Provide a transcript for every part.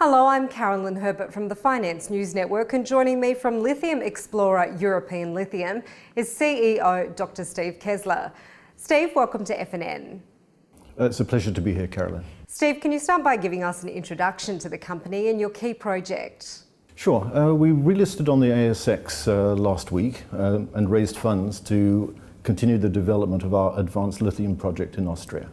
Hello, I'm Carolyn Herbert from the Finance News Network, and joining me from Lithium Explorer European Lithium is CEO Dr. Steve Kesler. Steve, welcome to FNN. It's a pleasure to be here, Carolyn. Steve, can you start by giving us an introduction to the company and your key project? Sure. We relisted on the ASX last week and raised funds to continue the development of our advanced lithium project in Austria.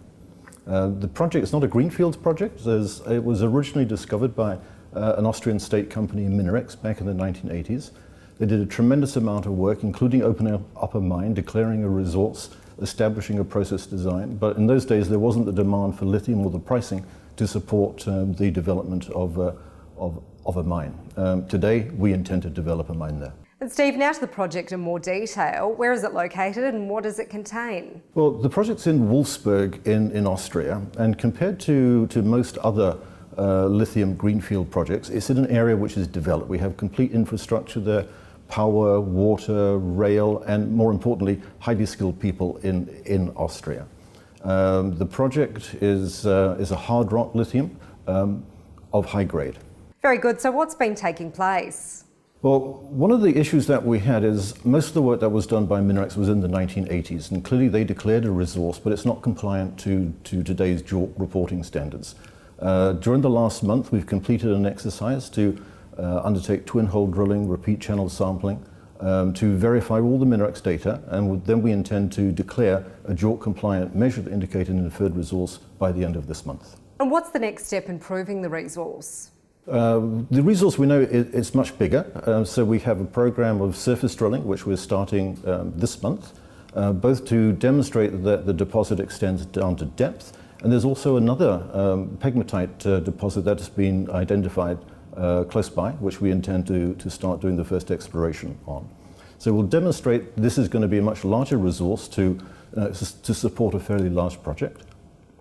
The project is not a greenfields project. It was originally discovered by an Austrian state company, Minerex, back in the 1980s. They did a tremendous amount of work, including opening up a mine, declaring a resource, establishing a process design. But in those days, there wasn't the demand for lithium or the pricing to support the development of a mine. Today, we intend to develop a mine there. And Steve, now to the project in more detail. Where is it located and what does it contain? Well, the project's in Wolfsberg in Austria, and compared to most other lithium greenfield projects, it's in an area which is developed. We have complete infrastructure there, power, water, rail, and more importantly, highly skilled people in Austria. The project is a hard rock lithium of high grade. Very good. So what's been taking place? Well, one of the issues that we had is most of the work that was done by Minerex was in the 1980s, and clearly they declared a resource, but it's not compliant to today's JORC reporting standards. During the last month, we've completed an exercise to undertake twin-hole drilling, repeat channel sampling, to verify all the Minerex data, and then we intend to declare a JORC-compliant measured, indicated, and inferred resource by the end of this month. And what's the next step in proving the resource? The resource we know is much bigger, so we have a program of surface drilling which we're starting this month, both to demonstrate that the deposit extends down to depth, and there's also another pegmatite deposit that has been identified close by, which we intend to start doing the first exploration on. So we'll demonstrate this is going to be a much larger resource to support a fairly large project.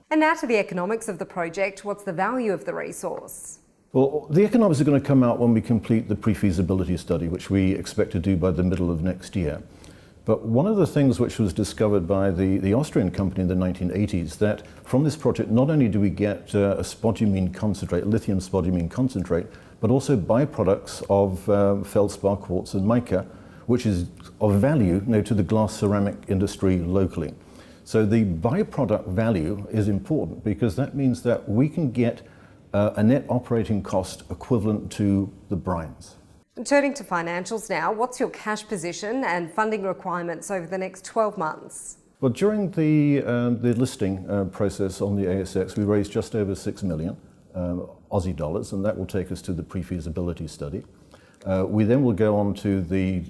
And now to the economics of the project. What's the value of the resource? Well, the economics are going to come out when we complete the pre-feasibility study, which we expect to do by the middle of next year. But one of the things which was discovered by the Austrian company in the 1980s, that from this project, not only do we get a spodumene concentrate, lithium spodumene concentrate, but also byproducts of feldspar, quartz, and mica, which is of value to the glass ceramic industry locally. So the byproduct value is important because that means that we can get a net operating cost equivalent to the brines. Turning to financials now, what's your cash position and funding requirements over the next 12 months? Well, during the listing process on the ASX, we raised just over 6 million Aussie dollars, and that will take us to the pre-feasibility study. We then will go on to the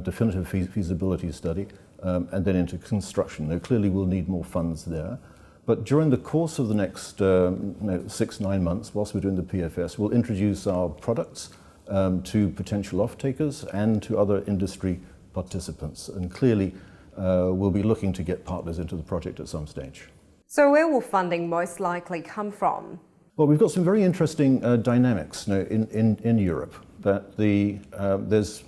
definitive feasibility study and then into construction. Now, clearly we'll need more funds there. But during the course of the next 6-9 months, whilst we're doing the PFS, we'll introduce our products to potential off-takers and to other industry participants. And clearly, we'll be looking to get partners into the project at some stage. So where will funding most likely come from? Well, we've got some very interesting dynamics in Europe. That there's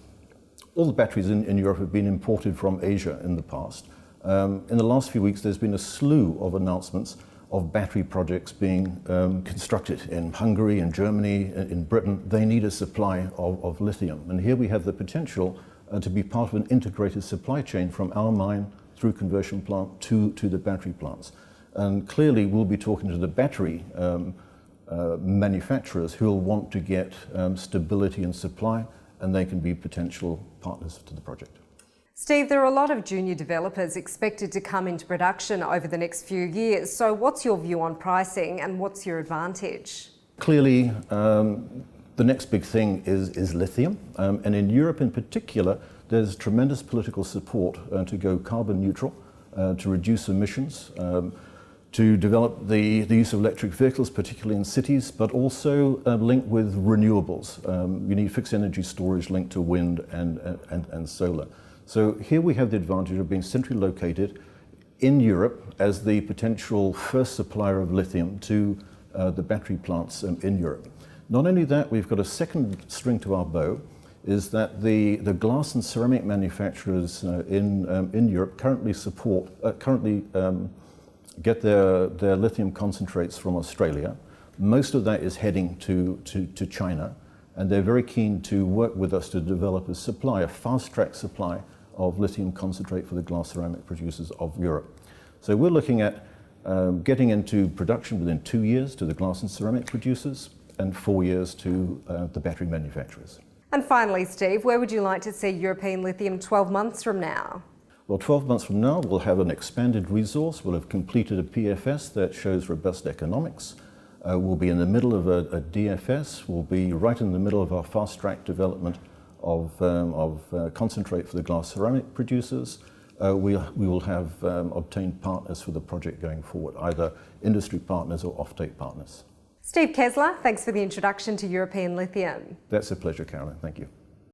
all the batteries in Europe have been imported from Asia in the past. In the last few weeks, there's been a slew of announcements of battery projects being constructed in Hungary, in Germany, in Britain. They need a supply of lithium. And here we have the potential to be part of an integrated supply chain from our mine through conversion plant to the battery plants. And clearly, we'll be talking to the battery manufacturers who will want to get stability in supply, and they can be potential partners to the project. Steve, there are a lot of junior developers expected to come into production over the next few years. So what's your view on pricing and what's your advantage? Clearly, the next big thing is lithium. And in Europe in particular, there's tremendous political support to go carbon neutral, to reduce emissions, to develop the use of electric vehicles, particularly in cities, but also linked with renewables. You need fixed energy storage linked to wind and solar. So here we have the advantage of being centrally located in Europe as the potential first supplier of lithium to the battery plants in Europe. Not only that, we've got a second string to our bow, is that the glass and ceramic manufacturers in Europe currently get their lithium concentrates from Australia. Most of that is heading to China, and they're very keen to work with us to develop a supply, a fast-track supply of lithium concentrate for the glass ceramic producers of Europe. So we're looking at getting into production within 2 years to the glass and ceramic producers and 4 years to the battery manufacturers. And finally, Steve, where would you like to see European Lithium 12 months from now? Well, 12 months from now, we'll have an expanded resource. We'll have completed a PFS that shows robust economics. We'll be in the middle of a DFS. We'll be right in the middle of our fast-track development of concentrate for the glass ceramic producers. We will have obtained partners for the project going forward, either industry partners or offtake partners. Steve Kesler, thanks for the introduction to European Lithium. That's a pleasure, Carolyn. Thank you.